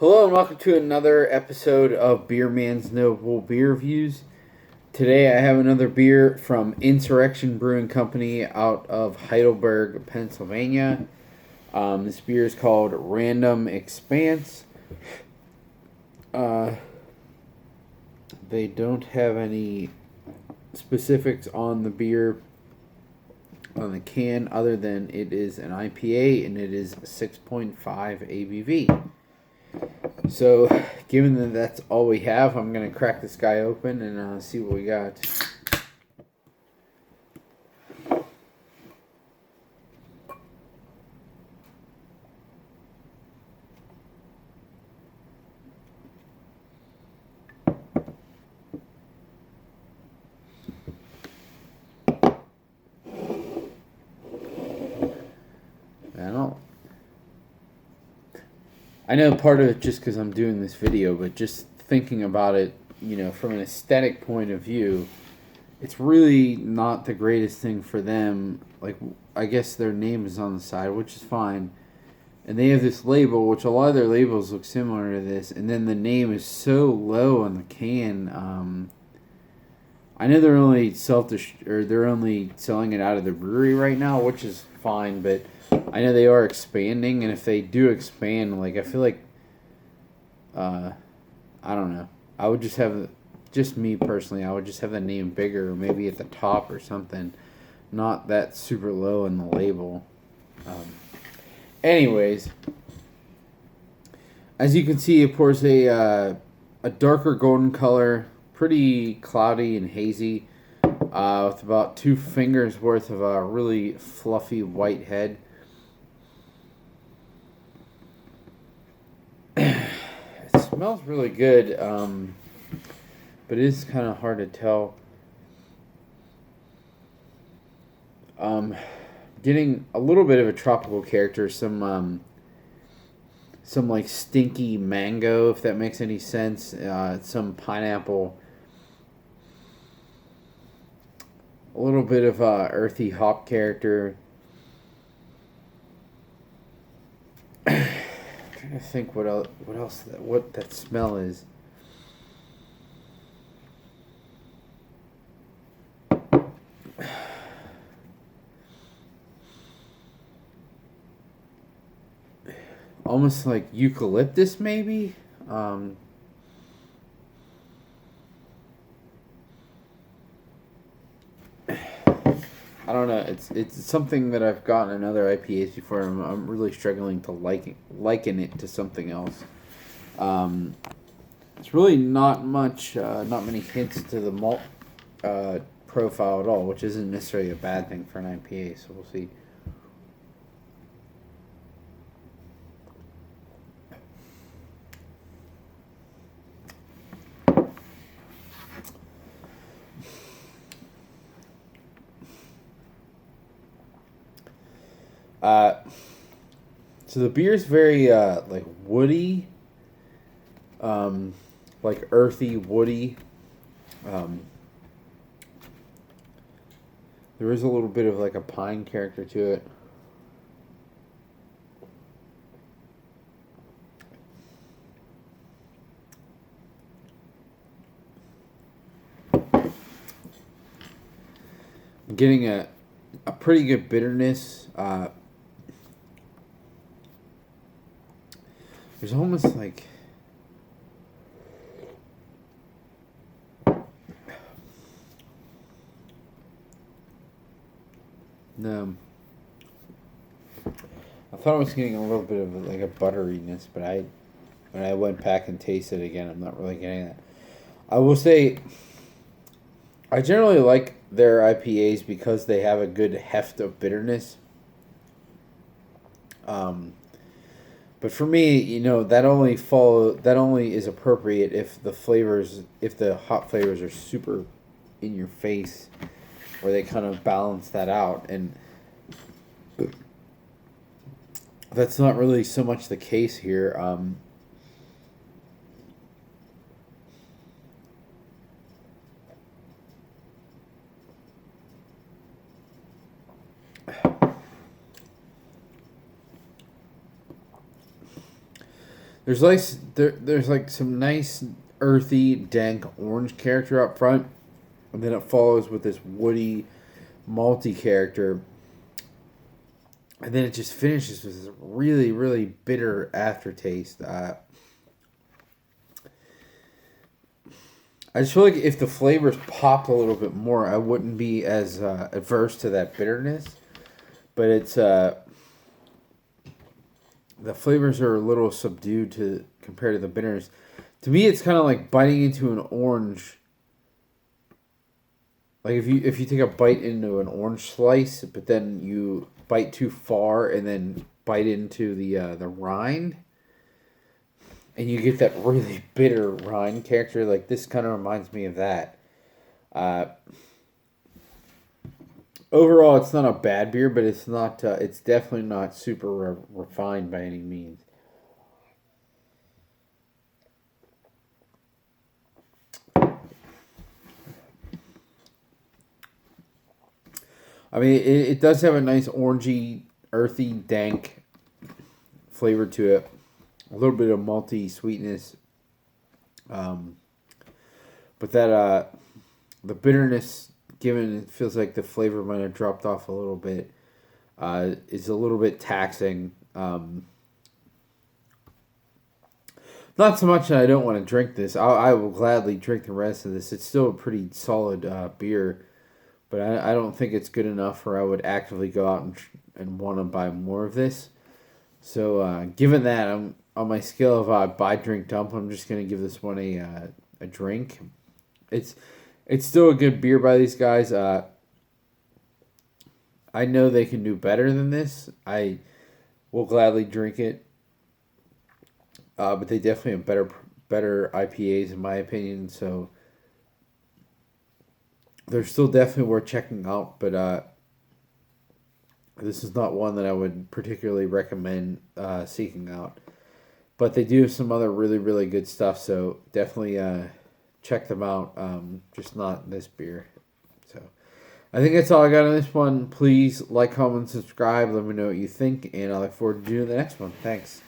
Hello and welcome to another episode of Beer Man's Noble Beer Reviews. Today I have another beer from Insurrection Brewing Company out of Heidelberg, Pennsylvania. This beer is called Random Expanse. They don't have any specifics on the beer on the can other than it is an IPA and it is 6.5 ABV. So, given that that's all we have, I'm going to crack this guy open and see what we got. I know part of it just because I'm doing this video, but just thinking about it, from an aesthetic point of view, it's really not the greatest thing for them. Like, I guess their name is on the side, which is fine. And they have this label, which a lot of their labels look similar to this, and then the name is so low on the can. I know they're only they're only selling it out of the brewery right now, which is fine, but I know they are expanding, and if they do expand, like, I feel like, I don't know. I would just me personally, I would just have the name bigger, maybe at the top or something, not that super low in the label. Anyways, as you can see, it pours a darker golden color, pretty cloudy and hazy, with about 2 fingers worth of a really fluffy white head. It smells really good, but it is kind of hard to tell. Getting a little bit of a tropical character, some like stinky mango, if that makes any sense, some pineapple, a little bit of earthy hop character. I'm trying to think what that smell is. Almost like eucalyptus, maybe. I don't know. It's something that I've gotten in other IPAs before. I'm really struggling to liken it to something else. It's really not many hints to the malt profile at all, which isn't necessarily a bad thing for an IPA. So we'll see. So the beer is very like woody, like earthy, woody. There is a little bit of like a pine character to it. I'm getting a pretty good bitterness. There's almost like no. I thought I was getting a little bit of like a butteriness, but when I went back and tasted it again, I'm not really getting that. I will say I generally like their IPAs because they have a good heft of bitterness. But for me, that only is appropriate if the hop flavors are super in your face, where they kind of balance that out, and that's not really so much the case here. there's like some nice earthy, dank orange character up front, and then it follows with this woody, malty character, and then it just finishes with this really, really bitter aftertaste. I just feel like if the flavors popped a little bit more, I wouldn't be as adverse to that bitterness. But it's the flavors are a little subdued to compared to the bitterness. To me, it's kind of like biting into an orange. Like if you take a bite into an orange slice, but then you bite too far and then bite into the rind, and you get that really bitter rind character. Like this kind of reminds me of that. Overall, it's not a bad beer, but it's not. It's definitely not super refined by any means. I mean, it does have a nice orangey, earthy, dank flavor to it. A little bit of malty sweetness. But that the bitterness, given it feels like the flavor might have dropped off a little bit, is a little bit taxing. Not so much that I don't want to drink this. I will gladly drink the rest of this. It's still a pretty solid beer. But I don't think it's good enough where I would actively go out and want to buy more of this. So given that, I'm on my scale of buy, drink, dump, I'm just going to give this one a drink. It's still a good beer by these guys. I know they can do better than this. I will gladly drink it. But they definitely have better IPAs in my opinion, so they're still definitely worth checking out, but this is not one that I would particularly recommend seeking out. But they do have some other really, really good stuff, so definitely check them out, just not this beer. So I think that's all I got on this one. Please like, comment, subscribe. Let me know what you think, and I look forward to doing the next one. Thanks.